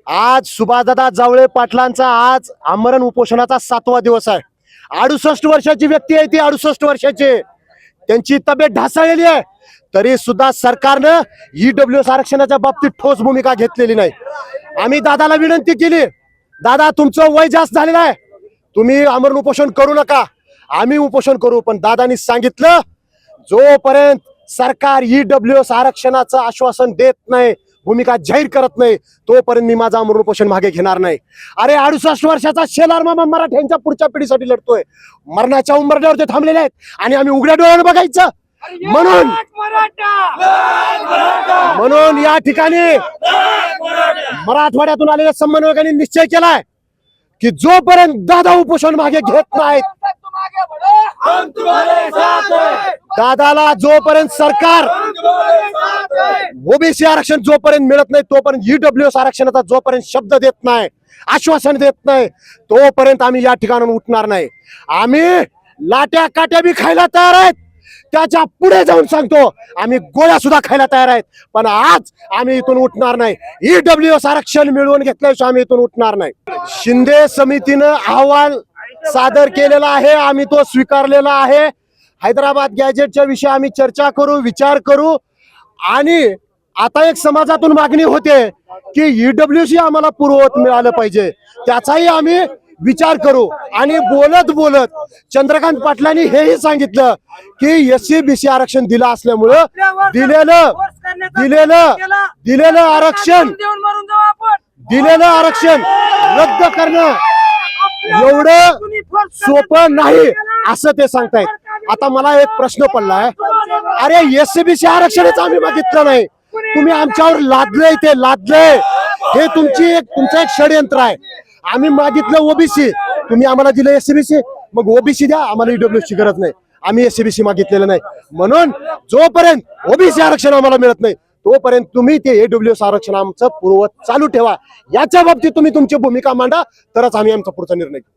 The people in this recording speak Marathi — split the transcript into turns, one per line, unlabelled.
आज सुभाषदादा जावळे पाटलांचा आज आमरण उपोषणाचा 7वा दिवस आहे। 68 वर्षाची व्यक्ती आहे ती, 68 वर्षाची, त्यांची तब्येत ढासळलेली आहे, तरी सुद्धा सरकारनं ईडब्ल्यूएस आरक्षणाच्या बाबतीत ठोस भूमिका घेतलेली नाही। आम्ही दादाला विनंती केली, दादा तुमचं वय जास्त झालेलं आहे, तुम्ही आमरण उपोषण करू नका, आम्ही उपोषण करू। पण दादांनी सांगितलं जोपर्यंत सरकार ईडब्ल्यूएस आरक्षणाचं आश्वासन देत नाही, भूमिका जाहीर करत नाही, तोपर्यंत मी माझं आमरण उपोषण मागे घेणार नाही। अरे 68 वर्षाचा शेलार मामा मराठ्यांच्या पुढच्या पिढीसाठी लढतोय, मरणाच्या उंबरठ्यावर ते थांबलेले आहेत आणि आम्ही उघड्या डोळ्याने बघायचं। म्हणून या ठिकाणी मराठवाड्यातून आलेल्या समन्वयकांनी निश्चय केलाय की जोपर्यंत दादा उपोषण मागे घेत नाहीत, दादाला जोपर्यंत सरकार ओबीसी आरक्षण जोपर्यंत मिळत नाही, तोपर्यंत ईडब्ल्यूएस आरक्षणाचा जोपर्यंत शब्द देत नाही, आश्वासन देत नाही, तोपर्यंत आम्ही या ठिकाणाहून उठणार नाही। आम्ही लाट्या काट्या बी खायला तयार आहेत, त्याच्या पुढे जाऊन सांगतो आम्ही गोळ्या सुद्धा खायला तयार आहेत, पण आज आम्ही इथून उठणार नाही। ईडब्ल्यूएस आरक्षण मिळवून घेतल्याशिवाय आम्ही इथून उठणार नाही। शिंदे समितीनं अहवाल सादर केलेला आहे, आम्ही तो स्वीकारलेला आहे। हैदराबाद गॅजेटच्या विषयी आम्ही चर्चा करू, विचार करू। आणि आता एक समाजातून मागणी होते की ईडब्ल्यूसी आम्हाला पूर्ववत मिळालं पाहिजे, त्याचाही आम्ही विचार करू। आणि बोलत बोलत चंद्रकांत पाटलांनी हेही सांगितलं की एससी-बीसी आरक्षण दिलं असल्यामुळं दिलेलं आरक्षण रद्द करणं एवढं सोपं नाही असं ते सांगतायत। आता मला एक प्रश्न पडलाय, अरे एससी-बीसी आरक्षणच आम्ही मागितलं नाही, तुम्ही आमच्यावर लादलंय, ते लादलंय, हे तुमचं एक षडयंत्र आहे। आम्ही मागितलं ओबीसी, तुम्ही आम्हाला दिलं एससी-बीसी, मग ओबीसी द्या, आम्हाला ईडब्ल्यूएसची गरज नाही, आम्ही एससी-बीसी मागितलेलं नाही। म्हणून जोपर्यंत ओबीसी आरक्षण आम्हाला मिळत नाही, तोपर्यंत तुम्ही ते ईडब्ल्यूएस आरक्षण आमचं पूर्ववत चालू ठेवा, याच्या बाबतीत तुम्ही तुमची भूमिका मांडा, तरच आम्ही आमचा पुढचा निर्णय घेऊ।